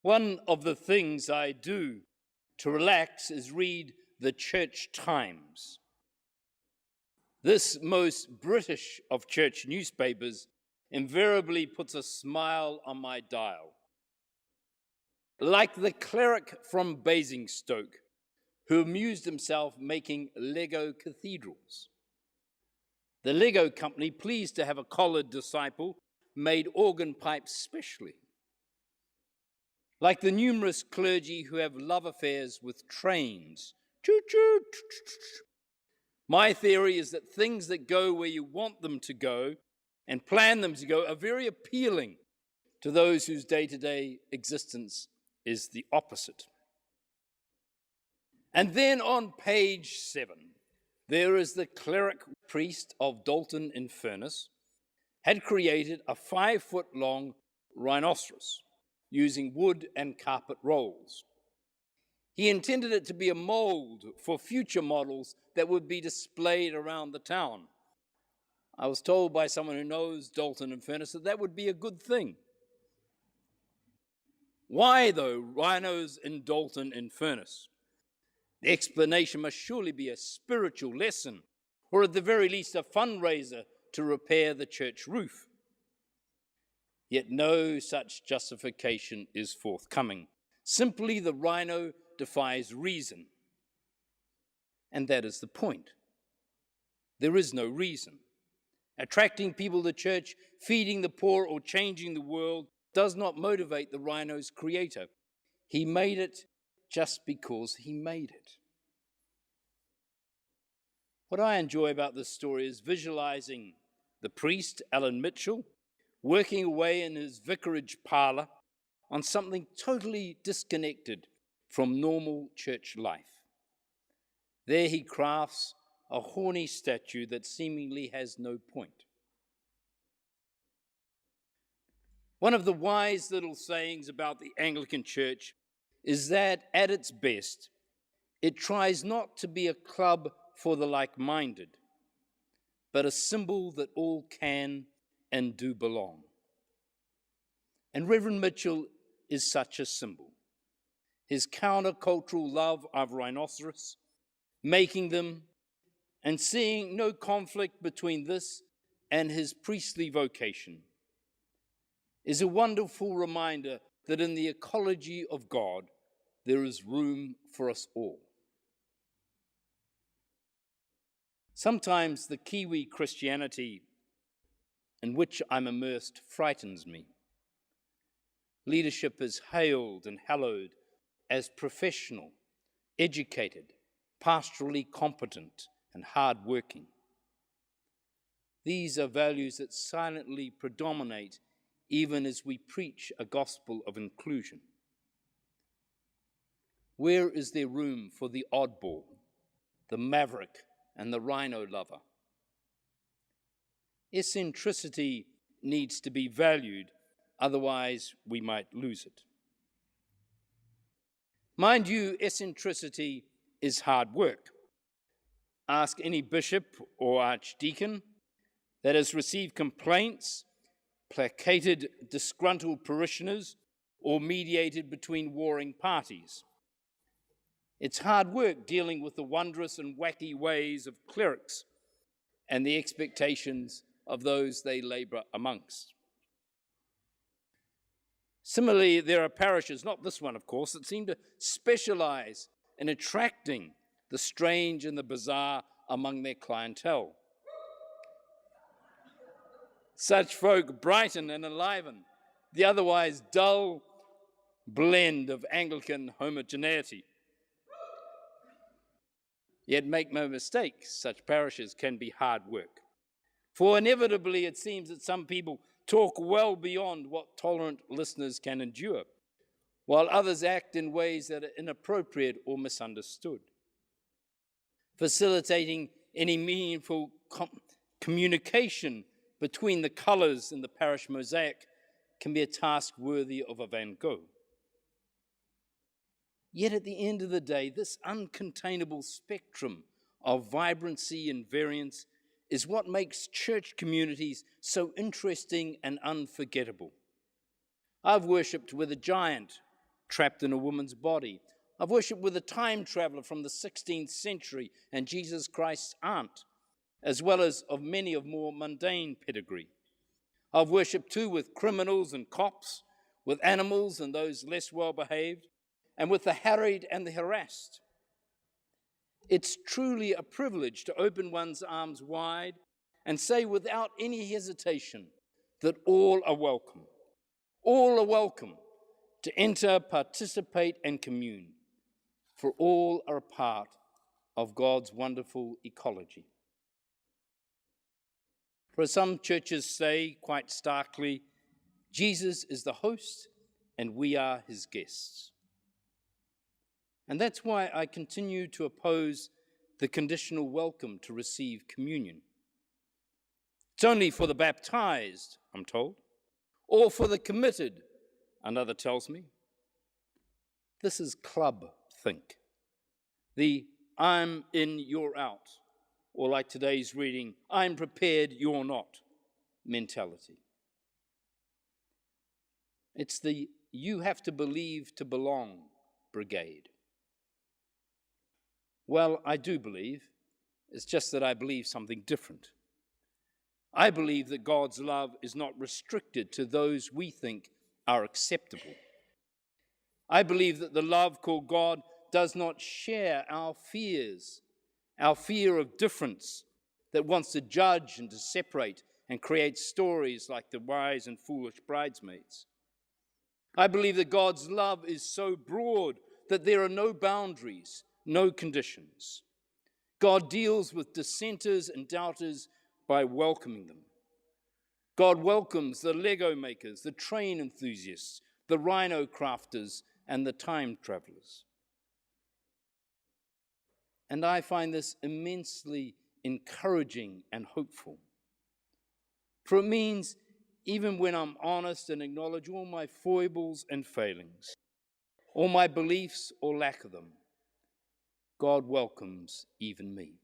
One of the things I do to relax is read the Church Times. This most British of church newspapers invariably puts a smile on my dial. Like the cleric from Basingstoke who amused himself making Lego cathedrals. The Lego company, pleased to have a collared disciple, made organ pipes specially. Like the numerous clergy who have love affairs with trains. Choo-choo. My theory is that things that go where you want them to go and plan them to go are very appealing to those whose day-to-day existence is the opposite. And then on page 7, there is the cleric priest of Dalton-in-Furness had created a 5-foot-long rhinoceros using wood and carpet rolls. He intended it to be a mold for future models that would be displayed around the town. I was told by someone who knows Dalton-in-Furness that would be a good thing. Why, though, rhinos in Dalton-in-Furness? The explanation must surely be a spiritual lesson, or at the very least a fundraiser to repair the church roof. Yet no such justification is forthcoming. Simply the rhino defies reason. And that is the point. There is no reason. Attracting people to church, feeding the poor, or changing the world does not motivate the rhino's creator. He made it just because he made it. What I enjoy about this story is visualizing the priest, Alan Mitchell, working away in his vicarage parlor on something totally disconnected from normal church life. There he crafts a horny statue that seemingly has no point. One of the wise little sayings about the Anglican Church is that, at its best, it tries not to be a club for the like-minded, but a symbol that all can and do belong. And Reverend Mitchell is such a symbol. His countercultural love of rhinoceros, making them and seeing no conflict between this and his priestly vocation, is a wonderful reminder that in the ecology of God, there is room for us all. Sometimes the Kiwi Christianity in which I'm immersed frightens me. Leadership is hailed and hallowed as professional, educated, pastorally competent, and hard-working. These are values that silently predominate even as we preach a gospel of inclusion. Where is there room for the oddball, the maverick, and the rhino lover? Eccentricity needs to be valued, otherwise we might lose it. Mind you, eccentricity is hard work. Ask any bishop or archdeacon that has received complaints, placated disgruntled parishioners, or mediated between warring parties. It's hard work dealing with the wondrous and wacky ways of clerics and the expectations of those they labor amongst. Similarly, there are parishes, not this one of course, that seem to specialize in attracting the strange and the bizarre among their clientele. Such folk brighten and enliven the otherwise dull blend of Anglican homogeneity. Yet make no mistake, such parishes can be hard work. For inevitably it seems that some people talk well beyond what tolerant listeners can endure, while others act in ways that are inappropriate or misunderstood. Facilitating any meaningful communication between the colors in the parish mosaic can be a task worthy of a Van Gogh. Yet at the end of the day, this uncontainable spectrum of vibrancy and variance is what makes church communities so interesting and unforgettable. I've worshipped with a giant trapped in a woman's body. I've worshipped with a time traveler from the 16th century and Jesus Christ's aunt, as well as of many of more mundane pedigree. I've worshipped too with criminals and cops, with animals and those less well-behaved, and with the harried and the harassed. It's truly a privilege to open one's arms wide and say without any hesitation that all are welcome. All are welcome to enter, participate, and commune, for all are a part of God's wonderful ecology. For some churches say, quite starkly, Jesus is the host and we are his guests. And that's why I continue to oppose the conditional welcome to receive communion. It's only for the baptized, I'm told, or for the committed, another tells me. This is club think. The I'm in, you're out, or like today's reading, I'm prepared, you're not mentality. It's the you have to believe to belong brigade. Well, I do believe. It's just that I believe something different. I believe that God's love is not restricted to those we think are acceptable. I believe that the love called God does not share our fears, our fear of difference that wants to judge and to separate and create stories like the wise and foolish bridesmaids. I believe that God's love is so broad that there are no boundaries, no conditions. God deals with dissenters and doubters by welcoming them. God welcomes the Lego makers, the train enthusiasts, the rhino crafters, and the time travelers. And I find this immensely encouraging and hopeful. For it means even when I'm honest and acknowledge all my foibles and failings, all my beliefs or lack of them, God welcomes even me.